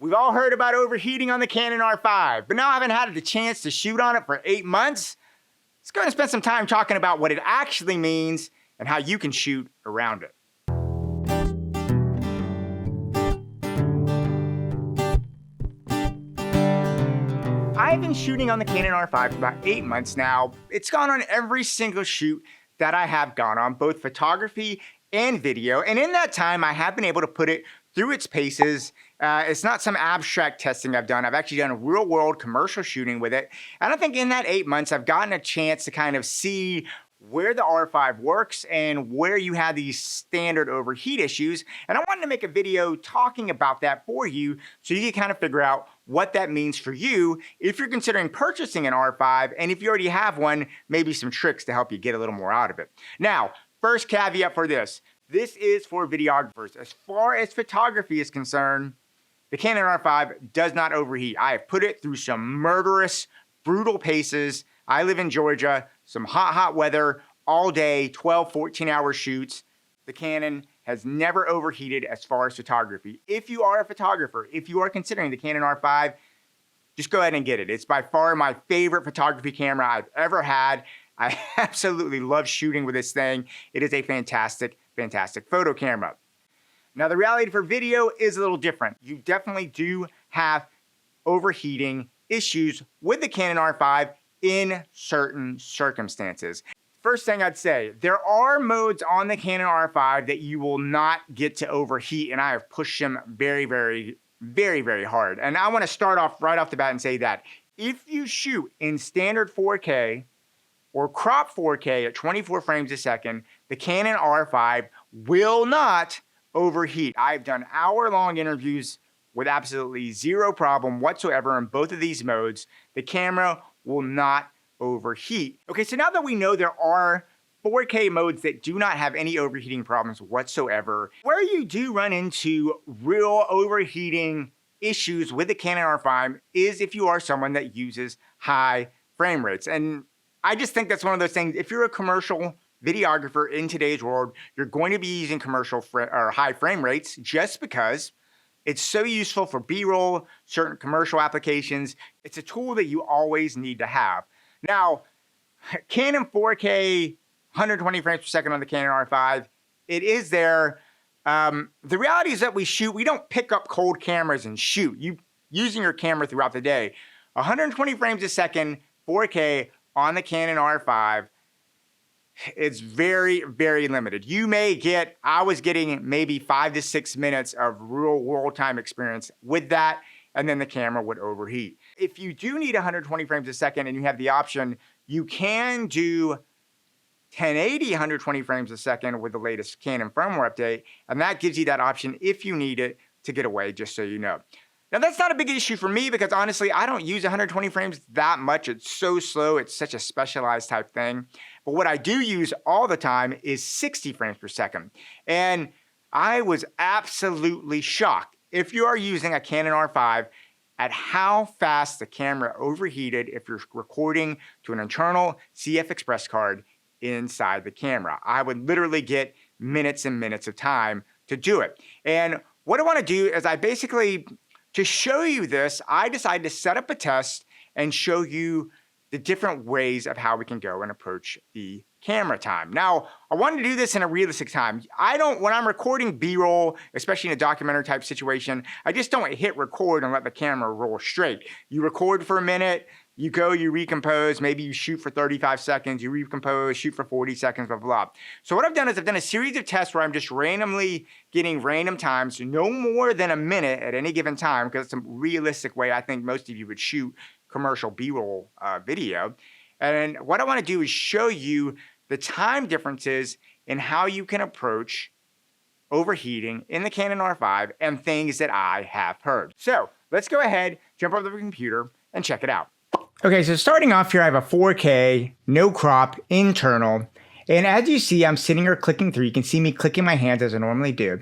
We've all heard about overheating on the Canon R5, but now I haven't had the chance to shoot on it for 8 months. Let's go and spend some time talking about what it actually means and how you can shoot around it. I've been shooting on the Canon R5 for about 8 months now. It's gone on every single shoot that I have gone on, both photography and video. And in that time, I have been able to put it through its paces. It's not some abstract testing I've done. I've actually done a real world commercial shooting with it. And I think in that 8 months, I've gotten a chance to kind of see where the R5 works and where you have these standard overheat issues. And I wanted to make a video talking about that for you so you can kind of figure out what that means for you if you're considering purchasing an R5, and if you already have one, maybe some tricks to help you get a little more out of it. Now, first caveat for this. This is for videographers. As far as photography is concerned, the Canon R5 does not overheat. I have put it through some murderous, brutal paces. I live in Georgia, some hot weather, all day, 12, 14-hour shoots. The Canon has never overheated as far as photography. If you are a photographer, if you are considering the Canon R5, just go ahead and get it. It's by far my favorite photography camera I've ever had. I absolutely love shooting with this thing. It is a fantastic photo camera. Now, the reality for video is a little different. You definitely do have overheating issues with the Canon R5 in certain circumstances. First thing I'd say, there are modes on the Canon R5 that you will not get to overheat, and I have pushed them very hard. And I want to start off right off the bat and say that if you shoot in standard 4K or crop 4K at 24 frames a second, the Canon R5 will not overheat. I've done hour-long interviews with absolutely zero problem whatsoever in both of these modes. The camera will not overheat. Okay, so now that we know there are 4K modes that do not have any overheating problems whatsoever, where you do run into real overheating issues with the Canon R5 is if you are someone that uses high frame rates. And I just think that's one of those things, if you're a commercial videographer in today's world, you're going to be using commercial or high frame rates just because it's so useful for B-roll, certain commercial applications. It's a tool that you always need to have. Now, Canon 4K, 120 frames per second on the Canon R5, it is there. The reality is that we don't pick up cold cameras and shoot. You using your camera throughout the day. 120 frames a second, 4K on the Canon R5, it's very limited. You may get, I was getting maybe 5 to 6 minutes of real world time experience with that, and then the camera would overheat. If you do need 120 frames a second and you have the option, you can do 1080 120 frames a second with the latest Canon firmware update, and that gives you that option if you need it to get away, just so you know. Now, that's not a big issue for me because honestly, I don't use 120 frames that much. It's so slow. It's such a specialized type thing. But what I do use all the time is 60 frames per second. And I was absolutely shocked, if you are using a Canon R5, at how fast the camera overheated if you're recording to an internal CF Express card inside the camera. I would literally get minutes and minutes of time to do it. And what I want to do is to show you this, I decided to set up a test and show you the different ways of how we can go and approach the camera time. Now, I wanted to do this in a realistic time. When I'm recording B-roll, especially in a documentary type situation, I just don't hit record and let the camera roll straight. You record for a minute, you go, you recompose, maybe you shoot for 35 seconds, you recompose, shoot for 40 seconds, blah, blah. So what I've done is I've done a series of tests where I'm just randomly getting random times, no more than a minute at any given time, because it's a realistic way I think most of you would shoot commercial B-roll video. And what I want to do is show you the time differences in how you can approach overheating in the Canon R5 and things that I have heard. So let's go ahead, jump over to the computer and check it out. Okay, so starting off here, I have a 4K, no crop, internal. And as you see, I'm sitting here clicking through. You can see me clicking my hands as I normally do.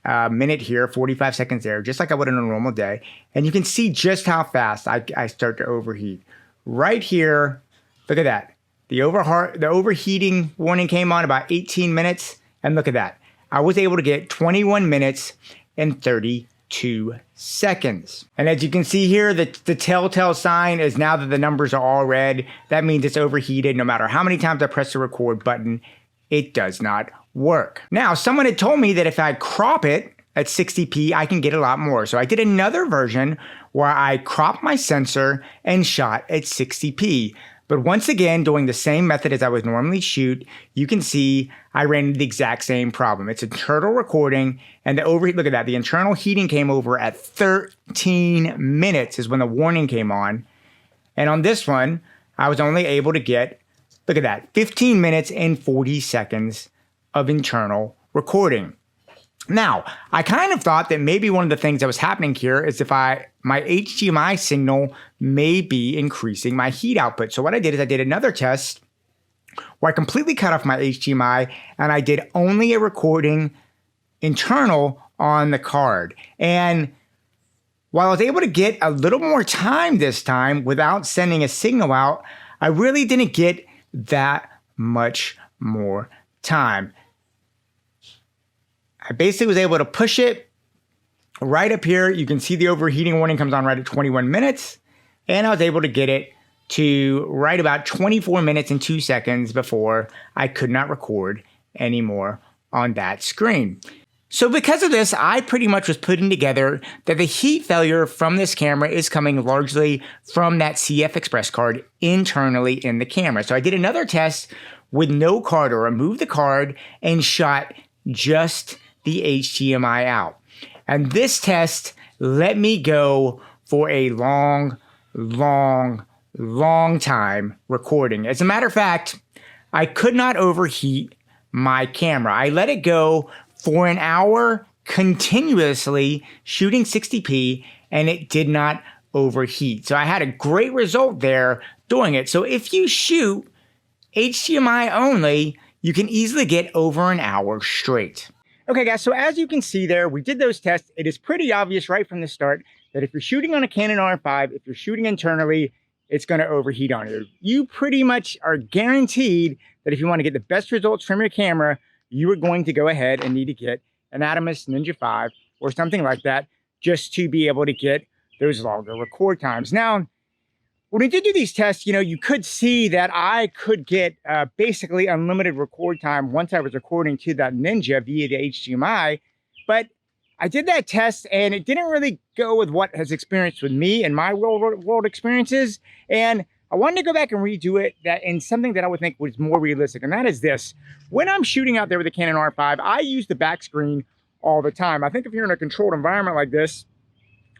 Minute here, 45 seconds there, just like I would on a normal day. And you can see just how fast I start to overheat. Right here, look at that. The overheating warning came on about 18 minutes. And look at that. I was able to get 21 minutes and 32 2 seconds. And as you can see here, the telltale sign is now that the numbers are all red, that means it's overheated. No matter how many times I press the record button, it does not work. Now, someone had told me that if I crop it at 60p, I can get a lot more. So I did another version where I cropped my sensor and shot at 60p. But once again, doing the same method as I would normally shoot, you can see I ran into the exact same problem. It's internal recording, and look at that, the internal heating came over at 13 minutes is when the warning came on. And on this one, I was only able to get, look at that, 15 minutes and 40 seconds of internal recording. Now, I kind of thought that maybe one of the things that was happening here is my HDMI signal may be increasing my heat output. So what I did is I did another test where I completely cut off my HDMI and I did only a recording internal on the card. And while I was able to get a little more time this time without sending a signal out, I really didn't get that much more time. I basically was able to push it right up here. You can see the overheating warning comes on right at 21 minutes. And I was able to get it to right about 24 minutes and 2 seconds before I could not record anymore on that screen. So because of this, I pretty much was putting together that the heat failure from this camera is coming largely from that CF Express card internally in the camera. So I did another test with no card, or removed the card and shot just the HDMI out. And this test let me go for a long time recording. As a matter of fact, I could not overheat my camera. I let it go for an hour continuously shooting 60p and it did not overheat. So I had a great result there doing it. So if you shoot HDMI only, you can easily get over an hour straight. Okay guys, so as you can see there, we did those tests. It is pretty obvious right from the start that if you're shooting on a Canon R5, if you're shooting internally, it's going to overheat on you. You pretty much are guaranteed that if you want to get the best results from your camera, you are going to go ahead and need to get an Athens Ninja 5 or something like that just to be able to get those longer record times. Now, when we did do these tests, you could see that I could get basically unlimited record time once I was recording to that Ninja via the HDMI, but I did that test and it didn't really go with what has experienced with me and my world experiences. And I wanted to go back and redo it in something that I would think was more realistic. And that is this. When I'm shooting out there with the Canon R5, I use the back screen all the time. I think if you're in a controlled environment like this,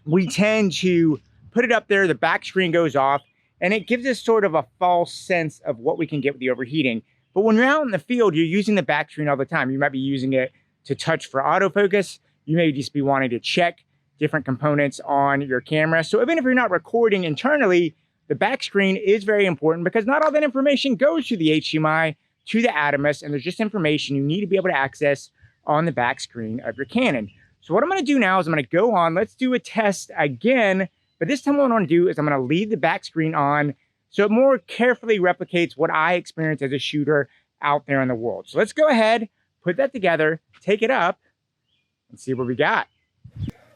we tend to put it up there, the back screen goes off, and it gives us sort of a false sense of what we can get with the overheating. But when you're out in the field, you're using the back screen all the time. You might be using it to touch for autofocus. You may just be wanting to check different components on your camera. So even if you're not recording internally, the back screen is very important because not all that information goes to the HDMI, to the Athens, and there's just information you need to be able to access on the back screen of your Canon. So what I'm going to do now is I'm going to go on, let's do a test again, but this time what I'm going to do is I'm going to leave the back screen on so it more carefully replicates what I experienced as a shooter out there in the world. So let's go ahead, put that together, take it up, and see what we got.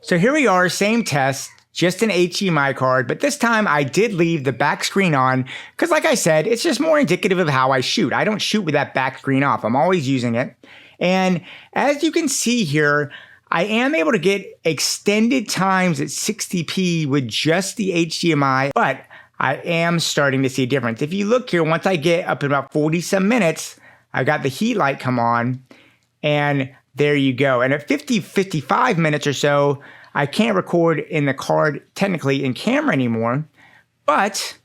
So here we are, same test, just an HDMI card, but this time I did leave the back screen on because like I said, it's just more indicative of how I shoot. I don't shoot with that back screen off. I'm always using it. And as you can see here, I am able to get extended times at 60p with just the HDMI, but I am starting to see a difference. If you look here, once I get up in about 40-some minutes, I got the heat light come on, and there you go. And at 55 minutes or so, I can't record in the card, technically in camera anymore, but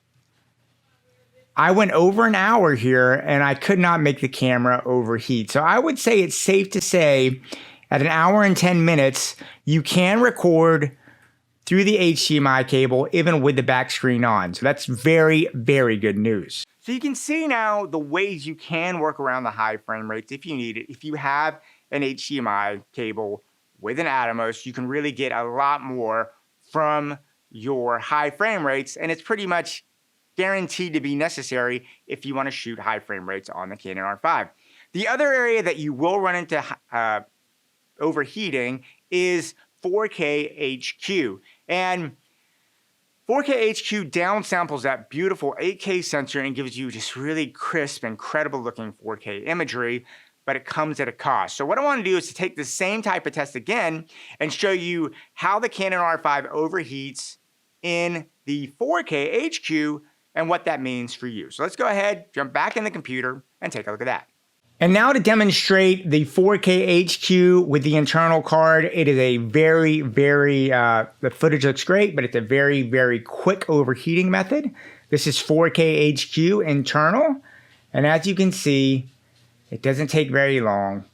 I went over an hour here and I could not make the camera overheat. So I would say it's safe to say at an hour and 10 minutes, you can record through the HDMI cable, even with the back screen on. So that's very, very good news. So you can see now the ways you can work around the high frame rates if you need it. If you have an HDMI cable with an Athens, you can really get a lot more from your high frame rates, and it's pretty much guaranteed to be necessary if you want to shoot high frame rates on the Canon R5. The other area that you will run into overheating is 4K HQ. And 4K HQ downsamples that beautiful 8K sensor and gives you just really crisp, incredible looking 4K imagery, but it comes at a cost. So what I want to do is to take the same type of test again and show you how the Canon R5 overheats in the 4K HQ and what that means for you. So let's go ahead, jump back in the computer and take a look at that. And now to demonstrate the 4K HQ with the internal card, it is a very, the footage looks great, but it's a very quick overheating method. This is 4K HQ internal. And as you can see, it doesn't take very long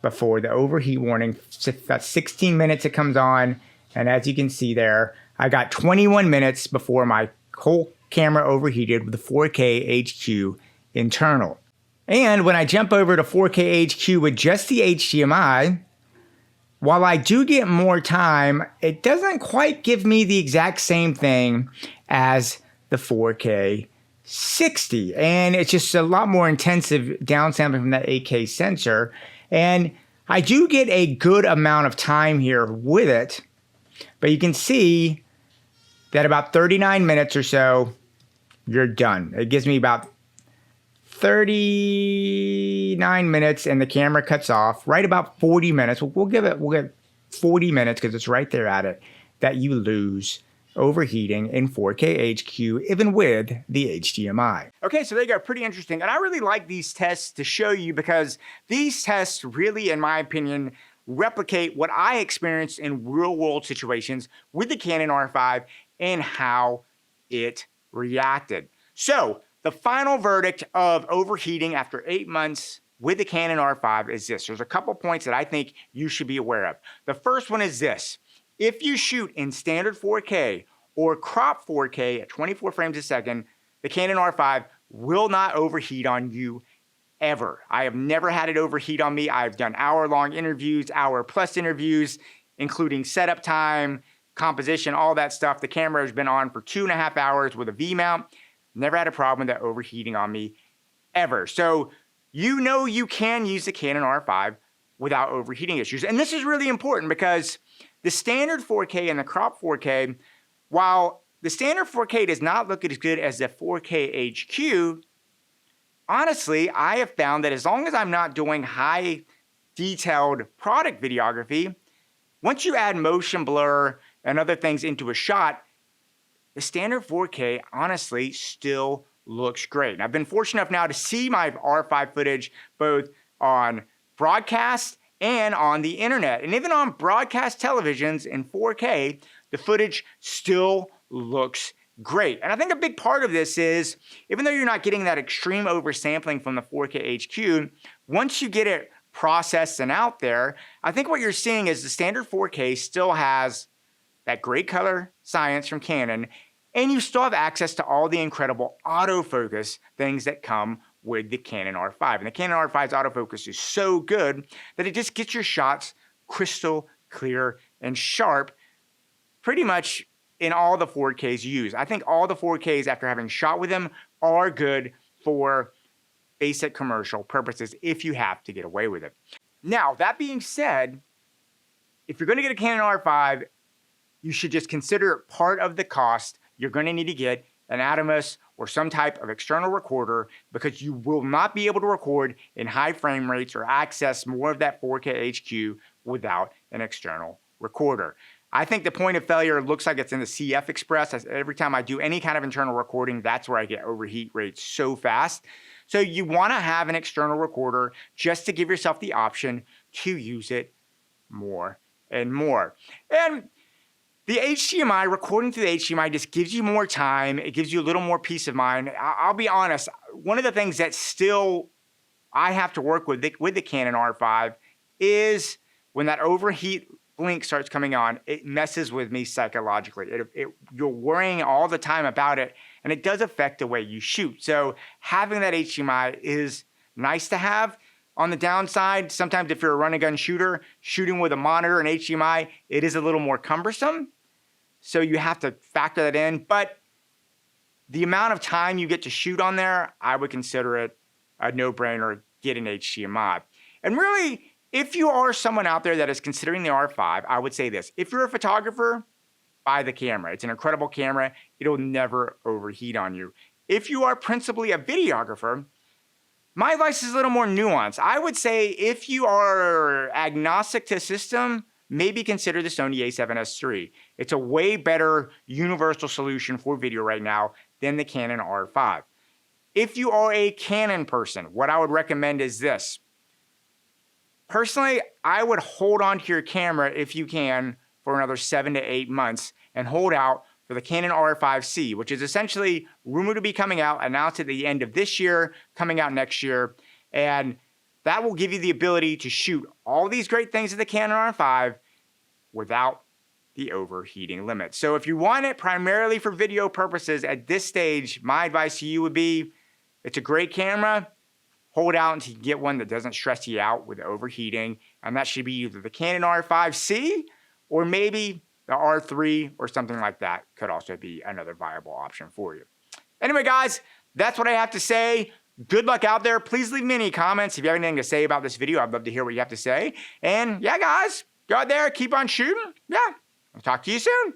before the overheat warning. It's about 16 minutes it comes on. And as you can see there, I got 21 minutes before my whole camera overheated with the 4K HQ internal. And when I jump over to 4K HQ with just the HDMI, while I do get more time, it doesn't quite give me the exact same thing as the 4K 60. And it's just a lot more intensive downsampling from that 8K sensor. And I do get a good amount of time here with it, but you can see that about 39 minutes or so, you're done. It gives me about 39 minutes and the camera cuts off. Right about 40 minutes. We'll get 40 minutes because it's right there at it that you lose overheating in 4K HQ even with the HDMI. Okay, so they go pretty interesting. And I really like these tests to show you because these tests really, in my opinion, replicate what I experienced in real world situations with the Canon R5 and how it reacted. So the final verdict of overheating after 8 months with the Canon R5 is this. There's a couple points that I think you should be aware of. The first one is this. If you shoot in standard 4K or crop 4K at 24 frames a second, the Canon R5 will not overheat on you ever. I have never had it overheat on me. I've done hour-long interviews, hour-plus interviews, including setup time, composition, all that stuff. The camera has been on for 2.5 hours with a V-mount. Never had a problem with that overheating on me ever. So you know you can use the Canon R5 without overheating issues. And this is really important because the standard 4K and the crop 4K, while the standard 4K does not look as good as the 4K HQ, honestly, I have found that as long as I'm not doing high detailed product videography, once you add motion blur and other things into a shot, the standard 4K honestly still looks great. And I've been fortunate enough now to see my R5 footage both on broadcast and on the internet. And even on broadcast televisions in 4K, the footage still looks great. And I think a big part of this is, even though you're not getting that extreme oversampling from the 4K HQ, once you get it processed and out there, I think what you're seeing is the standard 4K still has that great color science from Canon, and you still have access to all the incredible autofocus things that come with the Canon R5. And the Canon R5's autofocus is so good that it just gets your shots crystal clear and sharp pretty much in all the 4Ks you use. I think all the 4Ks, after having shot with them, are good for basic commercial purposes if you have to get away with it. Now, that being said, if you're going to get a Canon R5, you should just consider part of the cost. You're going to need to get an Atomos or some type of external recorder because you will not be able to record in high frame rates or access more of that 4K HQ without an external recorder. I think the point of failure looks like it's in the CF Express. Every time I do any kind of internal recording, that's where I get overheat rates so fast. So you want to have an external recorder just to give yourself the option to use it more and more. And the HDMI, recording through the HDMI just gives you more time. It gives you a little more peace of mind. I'll be honest, one of the things that still I have to work with the Canon R5 is when that overheat blink starts coming on, it messes with me psychologically. You're worrying all the time about it, and it does affect the way you shoot. So having that HDMI is nice to have. On the downside, sometimes if you're a run-and-gun shooter, shooting with a monitor and HDMI, it is a little more cumbersome. So you have to factor that in. But the amount of time you get to shoot on there, I would consider it a no-brainer, get an HDMI. And really, If you are someone out there that is considering the R5, I would say this. If you're a photographer, buy the camera. It's an incredible camera. It'll never overheat on you. If you are principally a videographer, my advice is a little more nuanced. I would say if you are agnostic to system, maybe consider the Sony a7S III. It's a way better universal solution for video right now than the Canon R5. If you are a Canon person, what I would recommend is this. Personally, I would hold on to your camera if you can for another 7 to 8 months and hold out for the Canon R5C, which is essentially rumored to be coming out, announced at the end of this year, coming out next year. And that will give you the ability to shoot all these great things of the Canon R5 without the overheating limit. So if you want it primarily for video purposes at this stage, my advice to you would be, it's a great camera. Hold out until you get one that doesn't stress you out with overheating. And that should be either the Canon R5C or maybe the R3 or something like that could also be another viable option for you. Anyway, guys, that's what I have to say. Good luck out there. Please leave me any comments. If you have anything to say about this video, I'd love to hear what you have to say. And yeah, guys, go out there, keep on shooting. Yeah, I'll talk to you soon.